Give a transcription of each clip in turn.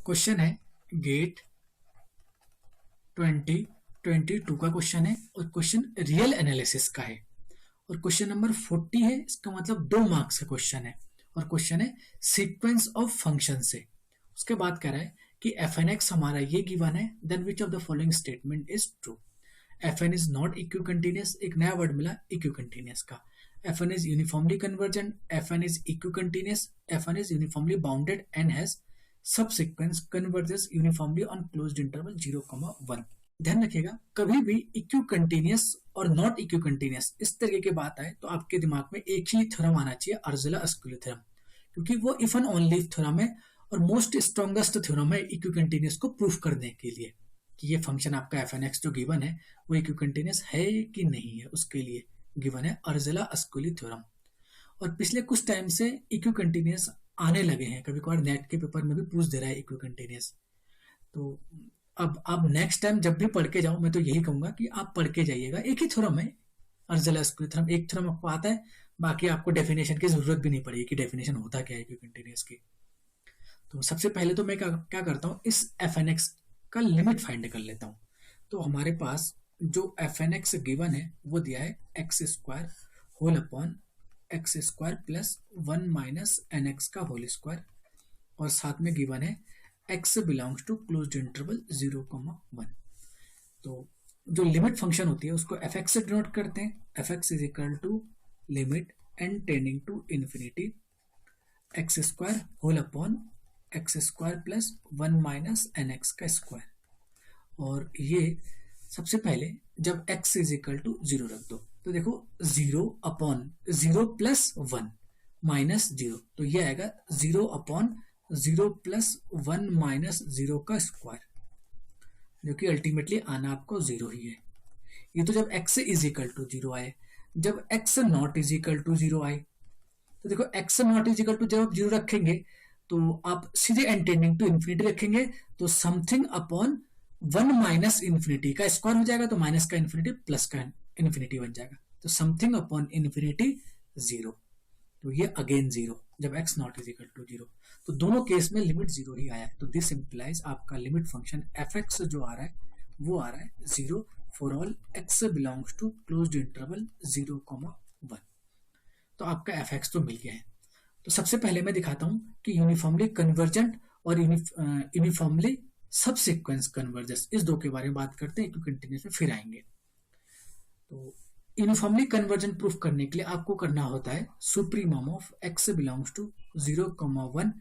Question है gate 2022 का question है और क्वेश्चन रियल एनालिसिस का है और क्वेश्चन नंबर 40 है। इसका मतलब 2 मार्क्स का क्वेश्चन है और क्वेश्चन है सीक्वेंस ऑफ फंक्शन से। उसके बाद कह रहा है कि एफ एन एक्स हमारा ये गिवन है, then which of the following statement is true. F N is not equicontinuous, एक नया वर्ड मिला इक्यू कंटिन्यूस का। F N is uniformly convergent, F N is equicontinuous, F N is uniformly bounded and has subsequence converges uniformly on closed interval 0,1। ध्यान रखिएगा, कभी भी equicontinuous और not equicontinuous इस तरीके की बात आए तो आपके दिमाग में एक ही थ्योरम आना चाहिए, अर्जुला-अस्कुली थ्योरम, क्योंकि वो if and only if theorem है और मोस्ट स्ट्रॉन्गेस्ट थ्योरम है इक्यू कंटिन्यूस को प्रूफ करने के लिए कि ये फंक्शन आपका एफ एन एक्स जो गिवन है वो इक्यू कंटिन्यूस है कि नहीं है, उसके लिए गिवन है अर्जुला-अस्कुली थ्योरम। और पिछले कुछ टाइम से इक्यू कंटिन्यूस आने लगे हैं, कभी कभार नेट के पेपर में भी पूछ दे रहा है इक्यू कंटिन्यूस। तो अब आप नेक्स्ट टाइम जब भी पढ़ के जाओ, मैं तो यही कहूंगा कि आप पढ़ के जाइएगा, एक ही थ्योरम है अर्जुला-अस्कुली थ्योरम, एक थ्योरम आपको आता है, बाकी आपको डेफिनेशन की जरूरत भी नहीं पड़ेगी कि डेफिनेशन होता क्या है इक्यू कंटिन्यूस की। तो सबसे पहले तो मैं क्या करता हूँ, इस एफ एन एक्स का लिमिट फाइंड कर लेता हूँ। तो हमारे पास जो एफ एन एक्स गिवन है वो दिया है x square whole upon x square plus 1 minus n x का होल स्क्वायर और साथ में गिवन है x belongs to closed interval 0,1। तो जो लिमिट फंक्शन होती है उसको एफ एक्स से डिनोट करते हैं। F x is equal to limit n tending to infinity x square whole upon x square plus 1 minus n x का स्क्वायर। और ये सबसे पहले जब x इज इक्वल टू 0 रख दो तो देखो 0 अपॉन 0 प्लस 1 माइनस 0, तो ये आएगा 0 अपॉन 0 प्लस 1 माइनस 0 का स्क्वायर, जो कि अल्टीमेटली आना आपको 0 ही है। ये तो जब x इज इक्वल टू 0 आए। जब x naught is equal to 0 आए तो देखो x naught is equal to जब आप 0 रखेंगे तो आप सीधे n टेंडिंग टू इन्फिनिटी रखेंगे, तो समथिंग अपॉन 1 माइनस इन्फिनिटी का स्क्वायर हो जाएगा, तो माइनस का इन्फिनिटी प्लस का इन्फिनिटी बन जाएगा, तो समथिंग अपॉन इन्फिनिटी 0, तो ये अगेन 0 जब x naught is equal to 0। तो दोनों केस में लिमिट 0 ही आया है। तो दिस इंप्लाइज आपका लिमिट फंक्शन एफ एक्स जो आ रहा है वो आ रहा है 0 for all x belongs to closed interval 0,1। तो आपका एफ एक्स तो मिल गया है। तो सबसे पहले मैं दिखाता हूं कि यूनिफॉर्मली कन्वर्जेंट और यूनिफॉर्मली सबसीक्वेंस कन्वर्जेंस, इस दो के बारे में बात करते हैं, क्योंकि कंटिन्यूस में फिर आएंगे। तो यूनिफॉर्मली कन्वर्जेंट प्रूफ करने के लिए आपको करना होता है supremum of x belongs to 0,1,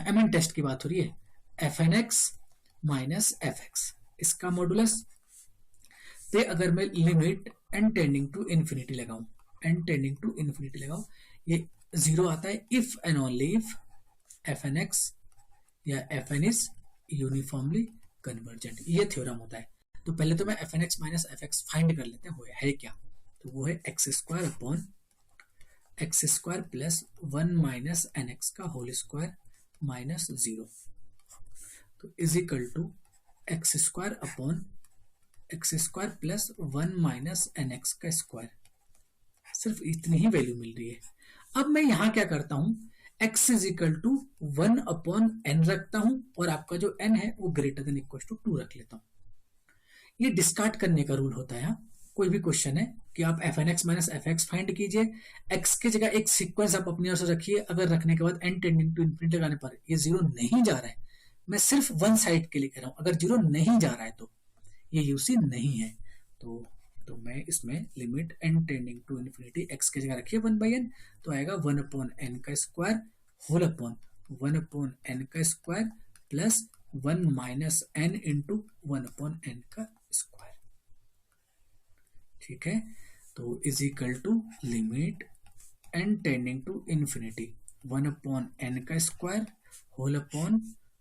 M N test की बात हो रही है, F N x minus F X, इसका मॉडुलस। तो अगर मैं limit n tending to infinity लगाऊं, n टेंडिंग टू इन्फिनिटी लगाऊं, ये 0 आता है if and only if F N X या F N is uniformly convergent, ये थ्योरम होता है। तो पहले तो मैं F N x minus F x find कर लेते हैं, है क्या। तो वो है x square upon x square plus 1 minus n x का होल स्क्वायर माइनस 0, तो is equal to x square upon x square plus 1 minus n x का स्क्वायर। सिर्फ इतनी ही वैल्यू मिल रही है। अब मैं यहां क्या करता हूं, x is equal to 1 upon n रखता हूं और आपका जो n है वो ग्रेटर देन इक्वल टू 2 रख लेता हूं। ये डिस्कार्ड करने का रूल होता है। कोई भी क्वेश्चन है कि आप f N x minus F x find कीजिए, x की जगह एक सीक्वेंस आप अपनी ओर से रखिए, अगर रखने के बाद n टेंडिंग टू इन्फिनिटी लगाने पर ये 0 नहीं जा रहा है, मैं सिर्फ वन साइड के लिए कह रहा हूं, अगर 0 नहीं जा रहा है तो ये यूसी नहीं है। तो मैं इसमें limit n tending to infinity x की जगह रखिए 1/n, तो आएगा 1 अपॉन n का square whole upon 1 upon n का square plus 1 minus n into 1 upon n का स्क्वायर। ठीक है, तो is equal to limit n tending to infinity 1 upon n का square whole upon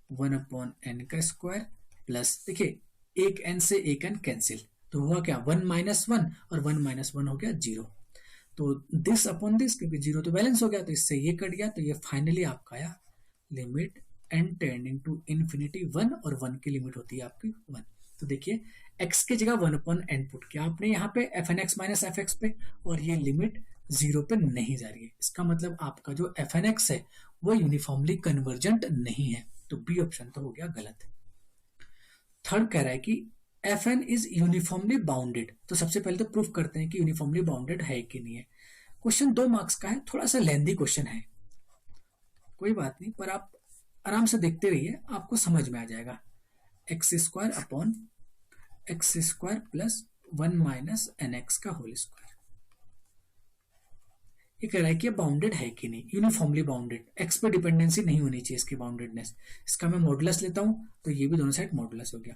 1 upon n का स्क्वायर प्लस, देखिए एक n से एक n कैंसिल, तो हुआ क्या 1 माइनस 1 और 1 माइनस 1 हो गया 0, तो दिस अपॉन दिस, क्योंकि 0 तो बैलेंस हो गया तो इससे ये कट गया, तो ये फाइनली आपका आया limit n tending to infinity 1 और 1 की लिमिट होती है आपकी 1। तो देखिए x की जगह 1 अपॉन n पुट किया आपने यहाँ पे f N x minus F x पे, और ये लिमिट 0 पे नहीं जा रही है। इसका मतलब आपका जो एफ एन एक्स है वो यूनिफॉर्मली कन्वर्जेंट नहीं है। तो बी ऑप्शन तो हो गया गलत। थर्ड कह रहा है कि f N is uniformly bounded, तो सबसे पहले तो प्रूफ करते हैं कि यूनिफॉर्मली बाउंडेड है कि नहीं है। क्वेश्चन 2 मार्क्स का है, थोड़ा सा लेंथी क्वेश्चन है, कोई बात नहीं, पर आप आराम से देखते रहिए, आपको समझ में आ जाएगा। X square upon x square plus 1 minus n x का होल स्क्वायर। ये कह रहा है कि बाउंडेड है कि नहीं, यूनिफॉर्मली बाउंडेड, एक्स पे डिपेंडेंसी नहीं होनी चाहिए इसकी बाउंडेडनेस। इसका मैं मॉडुलस लेता हूं तो ये भी दोनों साइड मॉडुलस हो गया।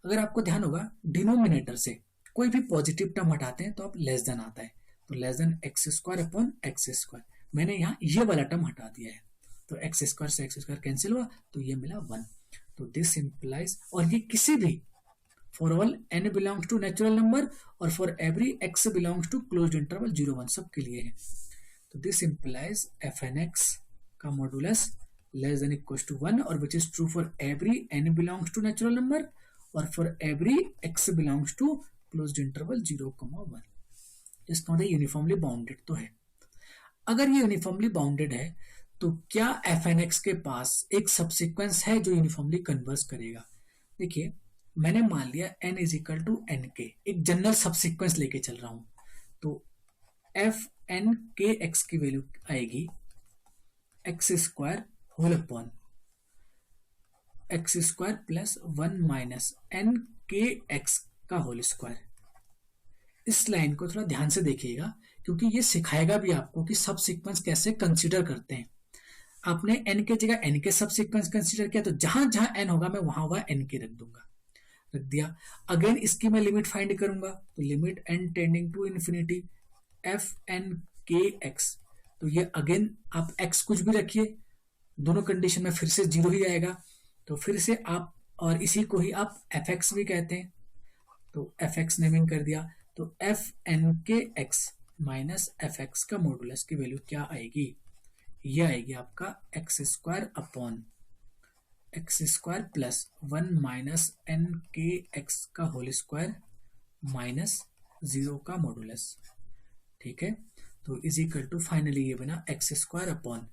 अगर आपको ध्यान होगा डिनोमिनेटर से कोई भी पॉजिटिव टर्म हटाते हैं तो आप लेस देन आता है, तो less than x square upon x square, मैंने यहाँ ये वाला टर्म हटा दिया है, तो एक्स स्क्वायर से एक्स स्क्वायर कैंसिल हुआ तो ये मिला 1। तो दिस इंप्लाइज, और ये किसी भी for all n belongs to natural number और for every x belongs to closed interval 0 1 सब के लिए है। तो this implies F N x का modulus less than equal to 1, और which is true for every n belongs to natural number और for every x belongs to closed interval 0 1। इसका मतलब यूनिफॉर्मली बाउंडेड तो है। अगर ये यूनिफॉर्मली बाउंडेड है तो क्या एफ एन एक्स के पास एक सबसीक्वेंस है जो यूनिफॉर्मली कन्वर्स करेगा? देखिए मैंने मान लिया n is equal to n k, एक जनरल सबसीक्वेंस लेके चल रहा हूं, तो एफ एन के एक्स की वैल्यू आएगी x square whole upon x square plus 1 minus n k x का होल स्क्वायर। इस लाइन को थोड़ा ध्यान से देखिएगा क्योंकि ये सिखाएगा भी आपको कि सब सीक्वेंस कैसे कंसीडर करते हैं। आपने n के जगह n के सब सीक्वेंस कंसीडर किया तो जहां जहां n होगा मैं वहां वहां n के रख दूंगा, रख दिया। अगेन इसकी मैं लिमिट फाइंड करूंगा, तो limit n tending to infinity f n k x, तो ये अगेन आप x कुछ भी रखिए, दोनों कंडीशन में फिर से 0 ही आएगा, तो फिर से आप, और इसी को ही आप एफ एक्स भी कहते हैं, तो एफ एक्स नेमिंग कर दिया, तो f n k x minus F x का मॉडुलस की वैल्यू क्या आएगी? ये आएगी आपका x square upon x square plus 1 minus n k x का होल स्क्वायर माइनस 0 का मॉडुलस। ठीक है, तो इज इक्वल टू फाइनली ये बना x square upon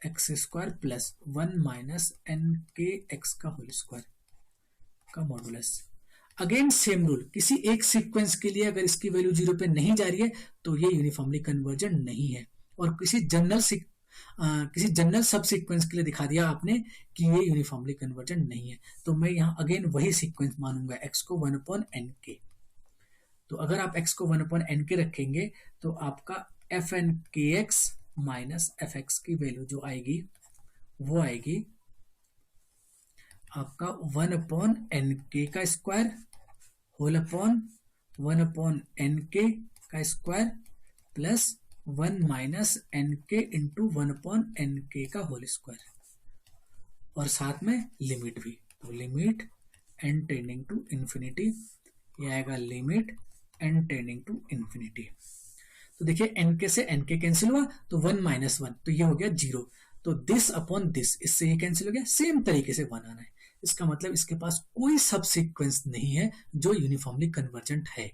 x square plus 1 minus n k x का होल स्क्वायर का मॉडुलस। अगेन सेम रूल, किसी एक सीक्वेंस के लिए अगर इसकी वैल्यू 0 पे नहीं जा रही है तो ये यूनिफॉर्मली कन्वर्जेंट नहीं है, और किसी जनरल सब सीक्वेंस के लिए दिखा दिया आपने कि ये यूनिफॉर्मली कन्वर्जेंट नहीं है, तो मैं यहाँ अगेन वही सीक्वेंस मानूंगा x को 1 अपॉन एन के। तो अगर आप x को 1 अपॉन एन के रखेंगे तो आपका F n k x minus F x की वैल्यू जो आएगी वो आएगी आपका 1 अपॉन एन के का square whole upon 1 upon n k का square plus 1 minus n k into 1 upon n k का होल स्क्वायर, और साथ में लिमिट भी, तो limit n tending to infinity, ये आएगा limit n tending to infinity. तो देखिए एन के से एन के कैंसिल हुआ तो 1 माइनस 1, तो ये हो गया 0, तो दिस अपॉन दिस, इससे ये कैंसिल हो गया, सेम तरीके से 1 आना है। इसका मतलब इसके पास कोई सब सीक्वेंस नहीं है जो यूनिफॉर्मली कन्वर्जेंट है,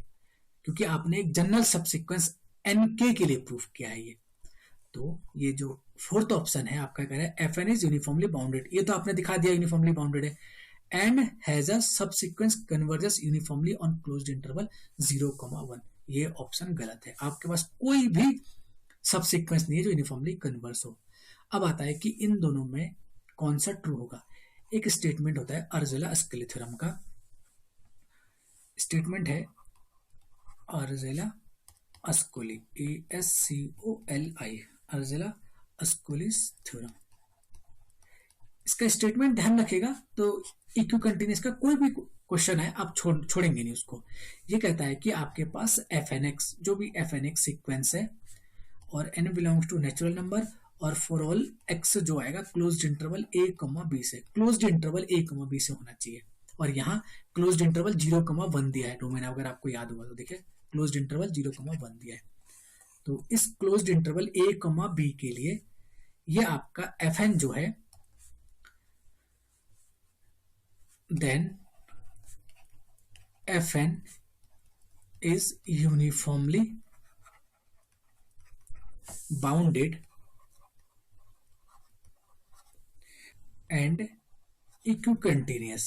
क्योंकि आपने एक जनरल सब सीक्वेंस एनके के लिए प्रूफ किया है ये। तो ये जो फोर्थ ऑप्शन है आपका कह रहा है F N is uniformly bounded, ये तो आपने दिखा दिया यूनिफॉर्मली बाउंडेड है, and has a subsequence converges uniformly on closed interval 0, 1। ये ऑप्शन गलत है, आपके पास कोई भी सब सीक्वेंस नहीं है जो यूनिफॉर्मली कन्वर्स हो। अब आता है कि इन दोनों में कौन सा ट्रू होगा। एक स्टेटमेंट होता है अर्जेला-अस्कली थ्योरम का, स्टेटमेंट है अर्जेला-अस्कोली ASCOLI, अर्जेला-अस्कोली थ्योरम। इसका स्टेटमेंट ध्यान रखिएगा, तो इक्यू कंटिन्यूस का कोई भी क्वेश्चन है आप छोड़ेंगे नहीं उसको। ये कहता है कि आपके पास एफ एन एक्स, जो भी एफ एन एक्स सिक्वेंस है, और n belongs to natural number, और फॉर ऑल x जो आएगा क्लोज्ड इंटरवल a, b से, क्लोज्ड इंटरवल a, b से होना चाहिए, और यहाँ क्लोज्ड इंटरवल 0, 1 दिया है डोमेन, अगर आपको याद होगा तो देखिए क्लोज्ड इंटरवल 0, 1 दिया है। तो इस क्लोज्ड इंटरवल a, b के लिए ये आपका fn जो है, then fn is uniformly bounded and equicontinuous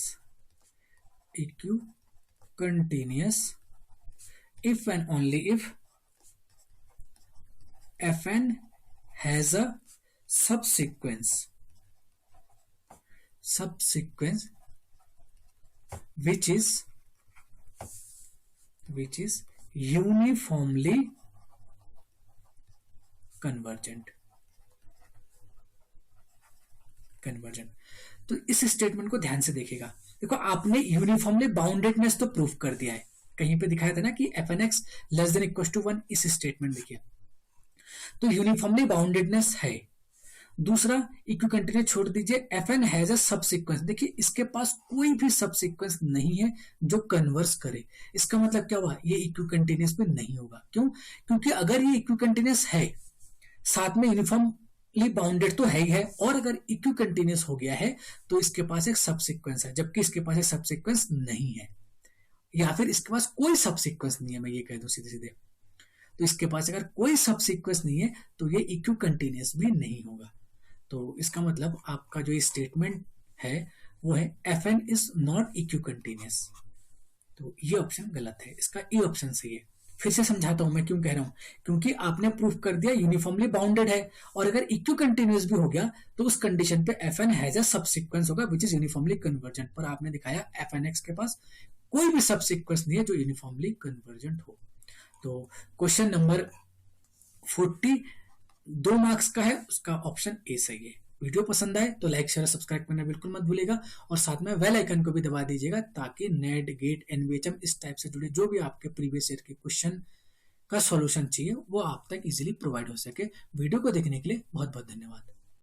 if and only if fn has a subsequence which is uniformly convergent। तो इस स्टेटमेंट को ध्यान से देखिएगा। देखो आपने यूनिफॉर्मली बाउंडेडनेस तो प्रूफ कर दिया है, कहीं पे दिखाया था ना कि fnx less than equal to 1, इस स्टेटमेंट देखिए तो यूनिफॉर्मली बाउंडेडनेस है। दूसरा इक्विकंटिन्यूअस छोड़ दीजिए, fn हैज अ सबसीक्वेंस, देखिए इसके पास कोई भी सबसीक्वेंस नहीं है जो कन्वर्स करे। इसका मतलब क्या हुआ, ये इक्विकंटिन्यूअस में नहीं होगा। क्यों? क्योंकि अगर ये इक्विकंटिन्यूअस है साथ में यूनिफॉर्मली बाउंडेड तो है ही है, और अगर इक्विकंटिन्यूअस हो गया है तो इसके पास एक सबसीक्वेंस है, जबकि इसके पास एक सबसीक्वेंस नहीं है, या फिर इसके पास कोई सबसीक्वेंस नहीं है, मैं ये कह दूं सीधे सीधे। तो इसके पास अगर कोई सबसीक्वेंस नहीं है तो ये इक्विकंटिन्यूअस भी नहीं होगा। तो इसका मतलब आपका जो स्टेटमेंट है वो है fn इज नॉट इक्विकंटिन्यूअस। तो ये ऑप्शन गलत है, इसका ए ऑप्शन सही है। फिर से समझाता हूं मैं क्यों कह रहा हूं, क्योंकि आपने प्रूफ कर दिया यूनिफॉर्मली बाउंडेड है, और अगर इक्विकंटिन्यूअस भी हो गया तो उस कंडीशन पे fn हैज अ सबसीक्वेंस होगा विच इज यूनिफॉर्मली कन्वर्जेंट। पर आपने दिखाया fnx के पास कोई भी सबसीक्वेंस नहीं है जो यूनिफॉर्मली कन्वर्जेंट हो। तो क्वेश्चन नंबर 40 2 मार्क्स का है, उसका ऑप्शन ए सही है। वीडियो पसंद आए तो लाइक शेयर सब्सक्राइब करना बिल्कुल मत भूलिएगा, और साथ में बेल आइकन को भी दबा दीजिएगा ताकि नेट गेट एनवीएचएम इस टाइप से जुड़े जो भी आपके प्रीवियस ईयर के क्वेश्चन का सॉल्यूशन चाहिए वो आप तक इजीली प्रोवाइड हो सके। वीडियो को देखने के लिए बहुत बहुत धन्यवाद।